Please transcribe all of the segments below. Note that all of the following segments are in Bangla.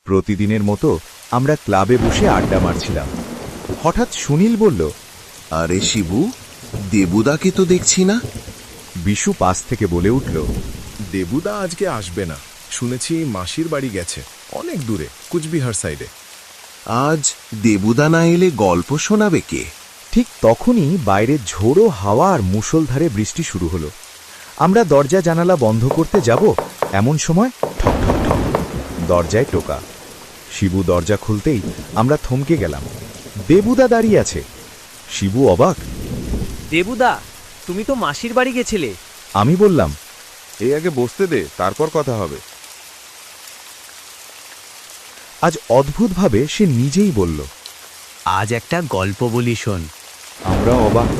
প্রতিদিনের মতো আমরা ক্লাবে বসে আড্ডা মারছিলাম। হঠাৎ সুনীল বলল, আরে শিবু, দেবুদাকে তো দেখছি না। বিশু পাশ থেকে বলে উঠল, দেবুদা আজকে আসবে না, শুনেছি মাসির বাড়ি গেছে, অনেক দূরে, কুচবিহার সাইডে। আজ দেবুদা না এলে গল্প শোনাবে কে? ঠিক তখনই বাইরে ঝোড়ো হাওয়া আর মুষলধারে বৃষ্টি শুরু হলো। আমরা দরজা জানালা বন্ধ করতে যাব, এমন সময় ঠক ঠক ঠক দরজায় টোকা। শিবু দরজা খুলতেই আমরা থমকে গেলাম। দেবুদা দাঁড়িয়ে আছে। শিবু অবাক। দেবুদা, তুমি তো মাসির বাড়ি গেছিলে। আমি বললাম, এই আগে বসতে দে, তারপর কথা হবে। আজ অদ্ভুতভাবে সে নিজেই বলল, আজ একটা গল্প বলি শোন। আমরা অবাক।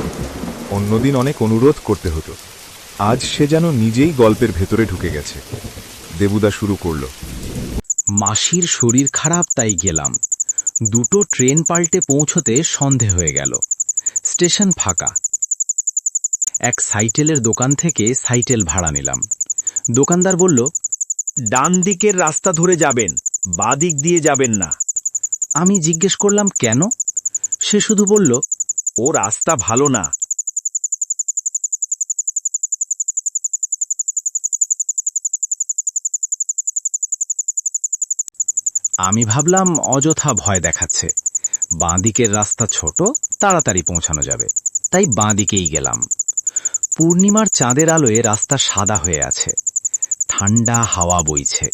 অন্যদিন অনেক অনুরোধ করতে হতো, আজ সে যেন নিজেই গল্পের ভেতরে ঢুকে গেছে। দেবুদা শুরু করল, মাসির শরীর খারাপ, তাই গেলাম। দুটো ট্রেন পাল্টে পৌঁছতে সন্ধে হয়ে গেল। স্টেশন ফাঁকা। এক সাইকেলের দোকান থেকে সাইকেল ভাড়া নিলাম। দোকানদার বলল, ডান দিকের রাস্তা ধরে যাবেন, বাঁ দিক দিয়ে যাবেন না। আমি জিজ্ঞেস করলাম কেন? সে শুধু বলল, ও রাস্তা ভালো না। আমি ভাবলাম অযথা ভয় দেখাচ্ছে। বাঁ দিকের রাস্তা ছোট, তাড়াতাড়ি পৌঁছানো যাবে, তাই বাঁ দিকেই গেলাম। পূর্ণিমার চাঁদের আলোয় রাস্তা সাদা হয়ে আছে। ঠান্ডা হাওয়া বইছে।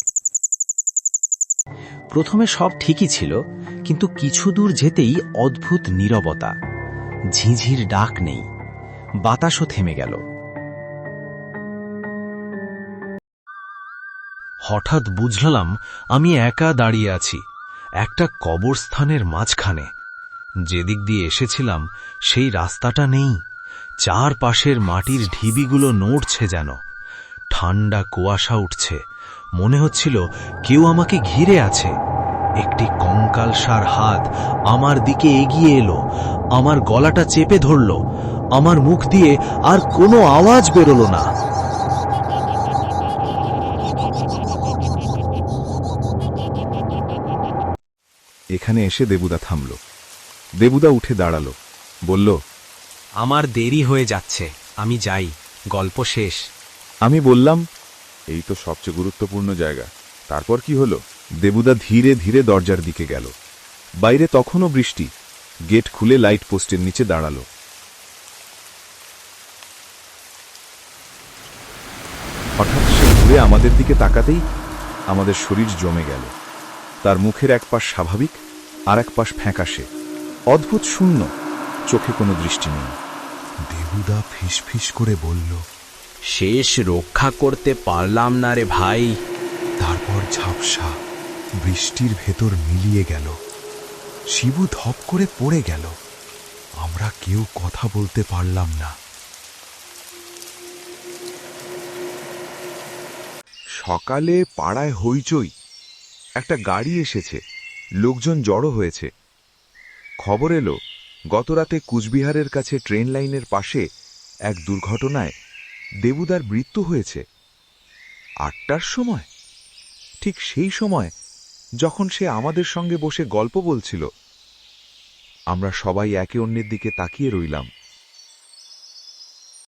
প্রথমে সব ঠিকই ছিল, কিন্তু কিছু দূর যেতেই অদ্ভুত নীরবতা। ঝিঝির ডাক নেই, বাতাসও থেমে গেল। হঠাৎ বুঝলাম আমি একা দাঁড়িয়ে আছি একটা কবরস্থানের মাঝখানে। যেদিক দিয়ে এসেছিলাম সেই রাস্তাটা নেই। চারপাশের মাটির ঢিবিগুলো নড়ছে যেন। ঠান্ডা কুয়াশা উঠছে। মনে হচ্ছিল কেউ আমাকে ঘিরে আছে। একটি কঙ্কালসার হাত আমার দিকে এগিয়ে এলো, আমার গলাটা চেপে ধরল। আমার মুখ দিয়ে আর কোনো আওয়াজ বেরোলো না। এখানে এসে দেবুদা থামল। দেবুদা উঠে দাঁড়ালো, বলল, আমার দেরি হয়ে যাচ্ছে, আমি যাই, গল্প শেষ। আমি বললাম, এই তো সবচেয়ে গুরুত্বপূর্ণ জায়গা, তারপর কি হলো? দেবুদা ধীরে ধীরে দরজার দিকে গেল। বাইরে তখনও বৃষ্টি। গেট খুলে লাইট পোস্টের নিচে দাঁড়ালো। হঠাৎ সে ঘুরে আমাদের দিকে তাকাতেই আমাদের শরীর জমে গেল। তার মুখের এক পাশ স্বাভাবিক, আর এক পাশ ফ্যাকাশে, অদ্ভুত শূন্য, চোখে কোনো দৃষ্টি নেই। দেবুদা ফিসফিস করে বলল, শেষ রক্ষা করতে পারলাম না রে ভাই। তারপর ঝাপসা বৃষ্টির ভেতর মিলিয়ে গেল। শিবু ধপ করে পড়ে গেল। আমরা কেউ কথা বলতে পারলাম না। সকালে পাড়ায় হইচই, একটা গাড়ি এসেছে, লোকজন জড়ো হয়েছে। খবর এলো গতরাতে কুচবিহারের কাছে ট্রেন লাইনের পাশে এক দুর্ঘটনায় দেবুদার মৃত্যু হয়েছে। 8টার সময়, ঠিক সেই সময় যখন সে আমাদের সঙ্গে বসে গল্প বলছিল। আমরা সবাই একে অন্যের দিকে তাকিয়ে রইলাম।